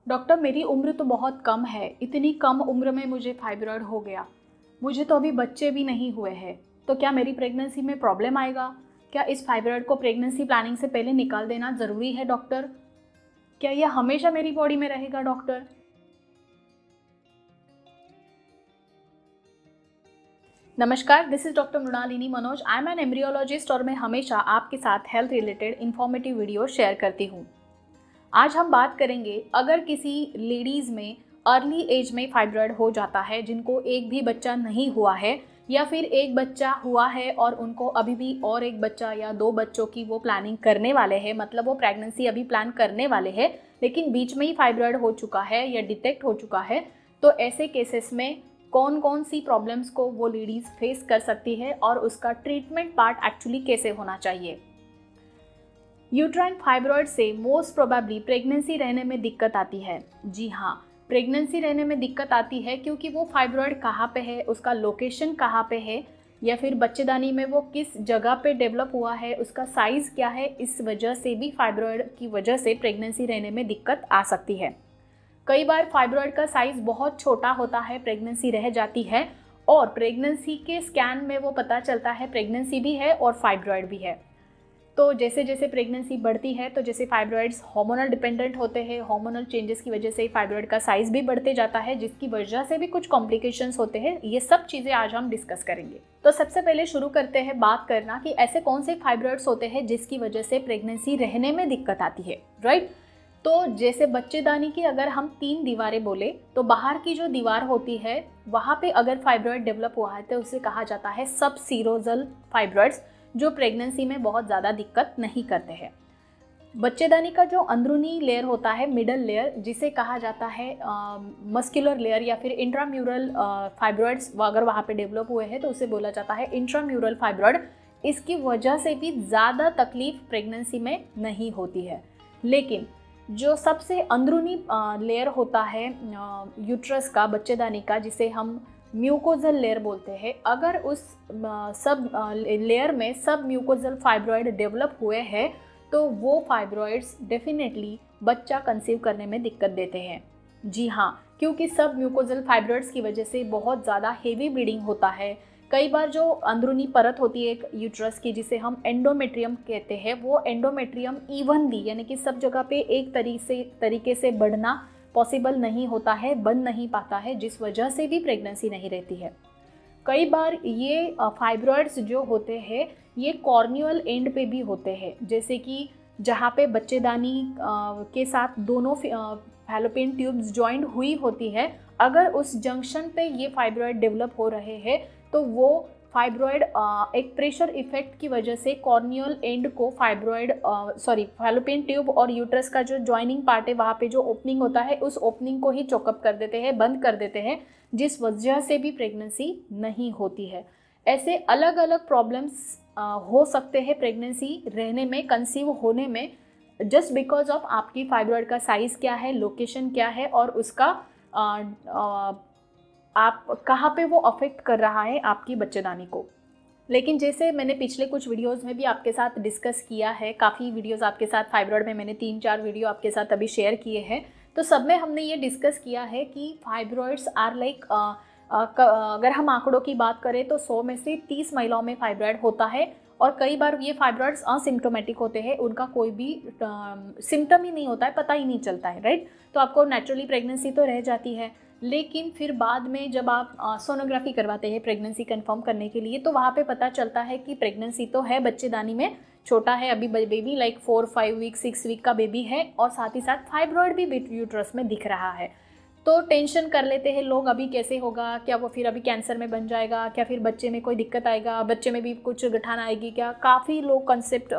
Doctor मेरी उम्र तो बहुत कम है, इतनी कम उम्र में मुझे फाइब्रॉइड हो गया। मुझे तो अभी बच्चे भी नहीं हुए हैं, तो क्या मेरी प्रेगनेंसी में प्रॉब्लम आएगा? क्या इस फाइब्रॉइड को प्रेगनेंसी प्लानिंग से पहले निकाल देना ज़रूरी है डॉक्टर? क्या यह हमेशा मेरी बॉडी में रहेगा डॉक्टर? नमस्कार, this is doctor Mrinalini Manoj. I am an embryologist और मैं हमेशा आपके साथ health related informative video share करती हूँ। आज हम बात करेंगे, अगर किसी लेडीज़ में अर्ली एज में फाइब्रॉइड हो जाता है, जिनको एक भी बच्चा नहीं हुआ है या फिर एक बच्चा हुआ है और उनको अभी भी और एक बच्चा या 2 बच्चों की वो प्लानिंग करने वाले हैं, मतलब वो प्रेगनेंसी अभी प्लान करने वाले हैं लेकिन बीच में ही फाइब्रॉइड हो चुका है या डिटेक्ट हो चुका है, तो ऐसे केसेस में कौन कौन सी प्रॉब्लम्स को वो लेडीज़ फेस कर सकती है और उसका ट्रीटमेंट पार्ट एक्चुअली कैसे होना चाहिए। यूट्राइन फाइब्रॉइड से मोस्ट प्रोबेबली प्रेगनेंसी रहने में दिक्कत आती है। जी हाँ, प्रेगनेंसी रहने में दिक्कत आती है क्योंकि वो फाइब्रॉइड कहाँ पे है, उसका लोकेशन कहाँ पे है, या फिर बच्चेदानी में वो किस जगह पे डेवलप हुआ है, उसका साइज़ क्या है। इस वजह से भी फाइब्रॉइड की वजह से प्रेगनेंसी रहने में दिक्कत आ सकती है। कई बार फाइब्रॉइड का साइज़ बहुत छोटा होता है, प्रेगनेंसी रह जाती है और प्रेगनेंसी के स्कैन में वो पता चलता है प्रेगनेंसी भी है और फाइब्रॉइड भी है। तो जैसे जैसे प्रेगनेंसी बढ़ती है, तो जैसे फाइब्रॉइड्स हार्मोनल डिपेंडेंट होते हैं, हार्मोनल चेंजेस की वजह से फाइब्रॉइड का साइज़ भी बढ़ते जाता है, जिसकी वजह से भी कुछ कॉम्प्लिकेशंस होते हैं। ये सब चीज़ें आज हम डिस्कस करेंगे। तो सबसे पहले शुरू करते हैं बात करना कि ऐसे कौन से फाइब्रॉइड्स होते हैं जिसकी वजह से प्रेगनेंसी रहने में दिक्कत आती है, राइट। तो जैसे बच्चेदानी की अगर हम 3 दीवारें बोले, तो बाहर की जो दीवार होती है वहाँ पे अगर फाइब्रॉइड डेवलप हुआ है तो उसे कहा जाता है सब सीरोजल फाइब्रॉइड्स, जो प्रेगनेंसी में बहुत ज़्यादा दिक्कत नहीं करते हैं। बच्चेदानी का जो अंदरूनी लेयर होता है, मिडल लेयर, जिसे कहा जाता है मस्कुलर लेयर या फिर इंट्राम्यूरल फाइब्रॉइड्स, अगर वहाँ पे डेवलप हुए हैं तो उसे बोला जाता है इंट्राम्यूरल फाइब्रॉइड। इसकी वजह से भी ज़्यादा तकलीफ प्रेगनेंसी में नहीं होती है। लेकिन जो सबसे अंदरूनी लेयर होता है यूट्रस का, बच्चेदानी का, जिसे हम म्यूकोजल लेयर बोलते हैं, अगर उस सब लेयर में सब म्यूकोजल फाइब्रॉइड डेवलप हुए हैं तो वो फाइब्रॉइड्स डेफिनेटली बच्चा कंसीव करने में दिक्कत देते हैं। जी हाँ, क्योंकि सब म्यूकोजल फाइब्रॉइड्स की वजह से बहुत ज़्यादा हेवी ब्लीडिंग होता है। कई बार जो अंदरूनी परत होती है एक यूट्रस की, जिसे हम एंडोमेट्रियम कहते हैं, वो एंडोमेट्रियम इवनली यानी कि सब जगह पे एक तरीके से बढ़ना पॉसिबल नहीं होता है, बन नहीं पाता है, जिस वजह से भी प्रेगनेंसी नहीं रहती है। कई बार ये फाइब्रॉइड्स जो होते हैं ये कॉर्नियल एंड पे भी होते हैं, जैसे कि जहाँ पे बच्चेदानी के साथ दोनों फैलोपियन ट्यूब्स जॉइंट हुई होती है, अगर उस जंक्शन पे ये फाइब्रॉइड डेवलप हो रहे हैं तो वो फाइब्रॉइड एक प्रेशर इफेक्ट की वजह से कॉर्नियल एंड को फैलोपियन ट्यूब और यूट्रस का जो जॉइनिंग पार्ट है, वहाँ पे जो ओपनिंग होता है, उस ओपनिंग को ही चोकअप कर देते हैं, बंद कर देते हैं, जिस वजह से भी प्रेगनेंसी नहीं होती है। ऐसे अलग अलग प्रॉब्लम्स हो सकते हैं प्रेगनेंसी रहने में, कंसीव होने में, जस्ट बिकॉज ऑफ आपकी फाइब्रॉइड का साइज़ क्या है, लोकेशन क्या है और उसका आप कहाँ पे वो अफेक्ट कर रहा है आपकी बच्चेदानी को। लेकिन जैसे मैंने पिछले कुछ वीडियोस में भी आपके साथ डिस्कस किया है, काफ़ी वीडियोस आपके साथ फाइब्रॉइड में मैंने 3-4 वीडियो आपके साथ अभी शेयर किए हैं, तो सब में हमने ये डिस्कस किया है कि फाइब्रॉइड्स आर लाइक, अगर हम आंकड़ों की बात करें तो 100 में से 30 महिलाओं में फाइब्रॉइड होता है और कई बार ये फाइब्रॉइड्स असिम्प्टोमेटिक होते हैं, उनका कोई भी सिम्टम ही नहीं होता है, पता ही नहीं चलता है, राइट। तो आपको नेचुरली प्रेगनेंसी तो रह जाती है, लेकिन फिर बाद में जब आप सोनोग्राफी करवाते हैं प्रेगनेंसी कंफर्म करने के लिए, तो वहाँ पे पता चलता है कि प्रेगनेंसी तो है, बच्चेदानी में छोटा है अभी बेबी, लाइक 4-5 वीक 6 वीक का बेबी है और साथ ही साथ फाइब्रॉइड भी यूट्रस में दिख रहा है। तो टेंशन कर लेते हैं लोग, अभी कैसे होगा, क्या वो फिर अभी कैंसर में बन जाएगा, क्या फिर बच्चे में कोई दिक्कत आएगा, बच्चे में भी कुछ गठान आएगी क्या। काफ़ी लोग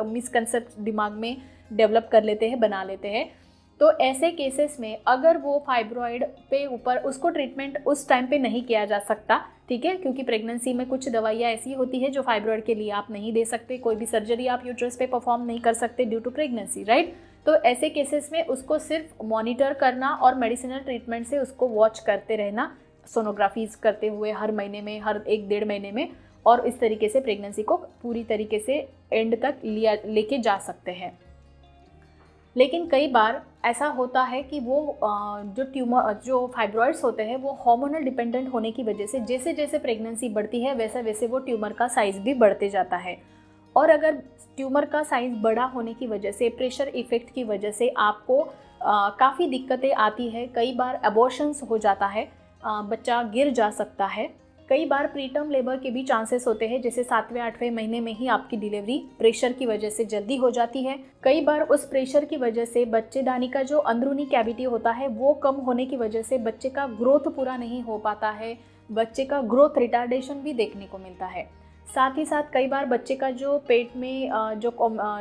मिसकंसेप्ट दिमाग में डेवलप कर लेते हैं, बना लेते हैं। तो ऐसे केसेस में अगर वो फाइब्रॉइड पे ऊपर उसको ट्रीटमेंट उस टाइम पे नहीं किया जा सकता, ठीक है, क्योंकि प्रेगनेंसी में कुछ दवाइयाँ ऐसी होती है जो फाइब्रॉइड के लिए आप नहीं दे सकते, कोई भी सर्जरी आप यूट्रस पे परफॉर्म नहीं कर सकते ड्यू टू प्रेगनेंसी, राइट। तो ऐसे केसेस में उसको सिर्फ मॉनिटर करना और मेडिसिनल ट्रीटमेंट से उसको वॉच करते रहना, सोनोग्राफीज करते हुए हर महीने में, हर 1-1.5 महीने में, और इस तरीके से प्रेगनेंसी को पूरी तरीके से एंड तक लेके जा सकते हैं। लेकिन कई बार ऐसा होता है कि वो जो फाइब्रॉइड्स होते हैं वो हार्मोनल डिपेंडेंट होने की वजह से जैसे जैसे प्रेगनेंसी बढ़ती है वैसे वैसे वो ट्यूमर का साइज़ भी बढ़ते जाता है। और अगर ट्यूमर का साइज़ बड़ा होने की वजह से, प्रेशर इफ़ेक्ट की वजह से आपको काफ़ी दिक्कतें आती है। कई बार अबॉर्शंस हो जाता है, बच्चा गिर जा सकता है। कई बार प्रीटर्म लेबर के भी चांसेस होते हैं, जैसे 7वें 8वें महीने में ही आपकी डिलीवरी प्रेशर की वजह से जल्दी हो जाती है। कई बार उस प्रेशर की वजह से बच्चेदानी का जो अंदरूनी कैविटी होता है वो कम होने की वजह से बच्चे का ग्रोथ पूरा नहीं हो पाता है, बच्चे का ग्रोथ रिटार्डेशन भी देखने को मिलता है। साथ ही साथ कई बार बच्चे का जो पेट में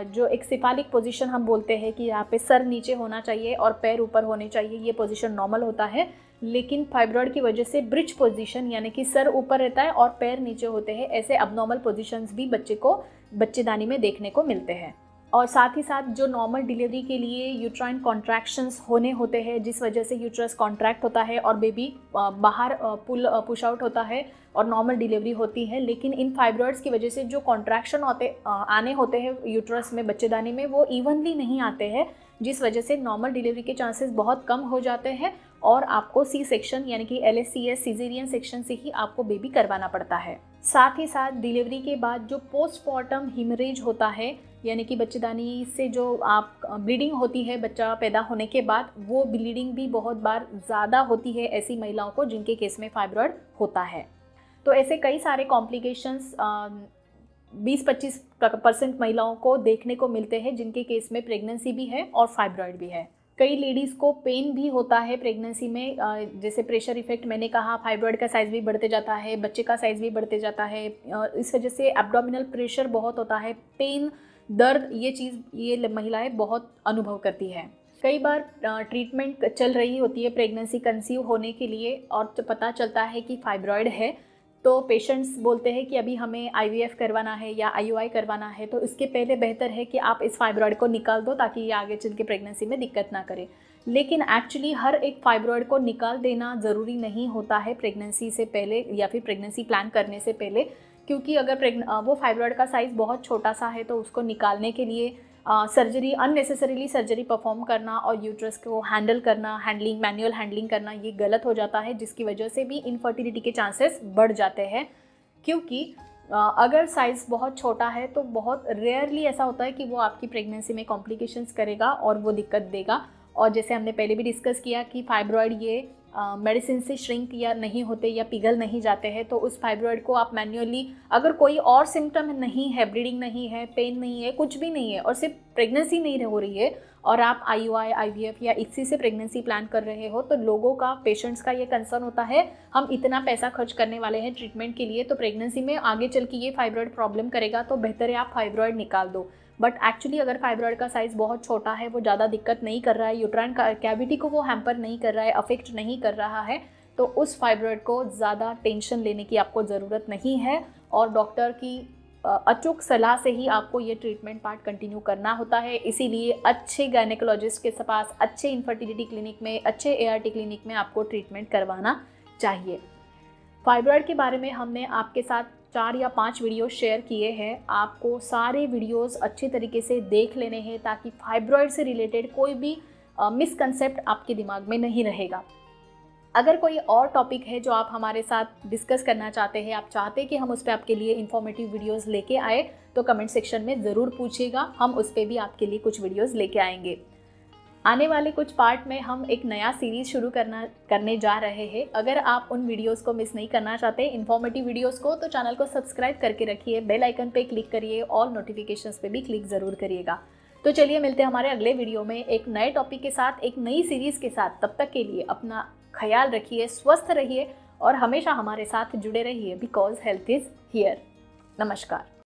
जो एक सिफालिक पोजीशन हम बोलते हैं कि यहाँ पे सर नीचे होना चाहिए और पैर ऊपर होने चाहिए, ये पोजीशन नॉर्मल होता है, लेकिन फाइब्रॉइड की वजह से ब्रिज पोजीशन यानी कि सर ऊपर रहता है और पैर नीचे होते हैं, ऐसे अबनॉर्मल पोजीशंस भी बच्चे को बच्चेदानी में देखने को मिलते हैं। और साथ ही साथ जो नॉर्मल डिलीवरी के लिए यूट्राइन कॉन्ट्रैक्शंस होने होते हैं, जिस वजह से यूट्रस कॉन्ट्रैक्ट होता है और बेबी बाहर पुश आउट होता है और नॉर्मल डिलीवरी होती है। लेकिन इन फाइब्रॉइड्स की वजह से जो कॉन्ट्रैक्शन आने होते हैं यूट्रस में, बच्चेदानी में, वो इवनली नहीं आते हैं, जिस वजह से नॉर्मल डिलीवरी के चांसेस बहुत कम हो जाते हैं और आपको सी सेक्शन यानी कि LSCS सीजेरियन सेक्शन से ही आपको बेबी करवाना पड़ता है। साथ ही साथ डिलीवरी के बाद जो पोस्टमार्टम हिमरेज होता है यानी कि बच्चेदानी से जो आप ब्लीडिंग होती है बच्चा पैदा होने के बाद, वो ब्लीडिंग भी बहुत बार ज़्यादा होती है ऐसी महिलाओं को जिनके केस में फाइब्रॉइड होता है। तो ऐसे कई सारे कॉम्प्लिकेशंस 20-25% महिलाओं को देखने को मिलते हैं जिनके केस में प्रेगनेंसी भी है और फाइब्रॉइड भी है। कई लेडीज़ को पेन भी होता है प्रेगनेंसी में, जैसे प्रेशर इफेक्ट मैंने कहा, फाइब्रॉइड का साइज़ भी बढ़ते जाता है, बच्चे का साइज़ भी बढ़ते जाता है, इस वजह से एब्डोमिनल प्रेशर बहुत होता है, पेन, दर्द, ये महिलाएं बहुत अनुभव करती है। कई बार ट्रीटमेंट चल रही होती है प्रेगनेंसी कंसीव होने के लिए और तो पता चलता है कि फाइब्रॉइड है, तो पेशेंट्स बोलते हैं कि अभी हमें IVF करवाना है या IUI करवाना है, तो इसके पहले बेहतर है कि आप इस फाइब्रॉइड को निकाल दो ताकि ये आगे चल के प्रेगनेंसी में दिक्कत ना करे। लेकिन एक्चुअली हर एक फाइब्रॉइड को निकाल देना ज़रूरी नहीं होता है प्रेगनेंसी से पहले या फिर प्रेगनेंसी प्लान करने से पहले, क्योंकि अगर वो फाइब्रॉइड का साइज़ बहुत छोटा सा है तो उसको निकालने के लिए अननेसेसरीली सर्जरी परफॉर्म करना और यूट्रस को मैनुअल हैंडलिंग करना ये गलत हो जाता है, जिसकी वजह से भी इनफर्टिलिटी के चांसेस बढ़ जाते हैं। क्योंकि अगर साइज़ बहुत छोटा है तो बहुत रेयरली ऐसा होता है कि वो आपकी प्रेगनेंसी में कॉम्प्लिकेशंस करेगा और वो दिक्कत देगा। और जैसे हमने पहले भी डिस्कस किया कि फाइब्रॉइड ये मेडिसिन से श्रिंक या नहीं होते या पिघल नहीं जाते हैं, तो उस फाइब्रॉइड को आप मैन्युअली, अगर कोई और सिम्टम नहीं है, ब्लीडिंग नहीं है, पेन नहीं है, कुछ भी नहीं है और सिर्फ प्रेगनेंसी नहीं हो रही है और आप IUI, IVF या इसी से प्रेगनेंसी प्लान कर रहे हो, तो लोगों का, पेशेंट्स का ये कंसर्न होता है हम इतना पैसा खर्च करने वाले हैं ट्रीटमेंट के लिए, तो प्रेगनेंसी में आगे चल के ये फाइब्रॉइड प्रॉब्लम करेगा, तो बेहतर है आप फाइब्रॉइड निकाल दो। बट एक्चुअली अगर फाइब्रॉइड का साइज़ बहुत छोटा है, वो ज़्यादा दिक्कत नहीं कर रहा है, यूट्राइन कैविटी को वो हैम्पर नहीं कर रहा है, अफेक्ट नहीं कर रहा है, तो उस फाइब्रॉइड को ज़्यादा टेंशन लेने की आपको ज़रूरत नहीं है और डॉक्टर की अचूक सलाह से ही आपको ये ट्रीटमेंट पार्ट कंटिन्यू करना होता है। इसीलिए अच्छे गायनेकोलॉजिस्ट के पास, अच्छे इनफर्टिलिटी क्लिनिक में, अच्छे ART क्लिनिक में आपको ट्रीटमेंट करवाना चाहिए। फाइब्रॉइड के बारे में हमने आपके साथ 4 या 5 वीडियोस शेयर किए हैं। आपको सारे वीडियोस अच्छे तरीके से देख लेने हैं ताकि फाइब्रॉइड से रिलेटेड कोई भी मिसकंसेप्ट आपके दिमाग में नहीं रहेगा। अगर कोई और टॉपिक है जो आप हमारे साथ डिस्कस करना चाहते हैं, आप चाहते हैं कि हम उस पर आपके लिए इन्फॉर्मेटिव वीडियोस लेके आए, तो कमेंट सेक्शन में ज़रूर पूछिएगा, हम उस पर भी आपके लिए कुछ वीडियोस लेके आएंगे। आने वाले कुछ पार्ट में हम एक नया सीरीज़ शुरू करने जा रहे हैं। अगर आप उन वीडियोस को मिस नहीं करना चाहते, इन्फॉर्मेटिव वीडियोस को, तो चैनल को सब्सक्राइब करके रखिए, बेल आइकन पे क्लिक करिए, ऑल नोटिफिकेशंस पे भी क्लिक ज़रूर करिएगा। तो चलिए मिलते हैं हमारे अगले वीडियो में एक नए टॉपिक के साथ, एक नई सीरीज़ के साथ। तब तक के लिए अपना ख्याल रखिए, स्वस्थ रहिए और हमेशा हमारे साथ जुड़े रहिए, बिकॉज हेल्थ इज़ हियर। नमस्कार।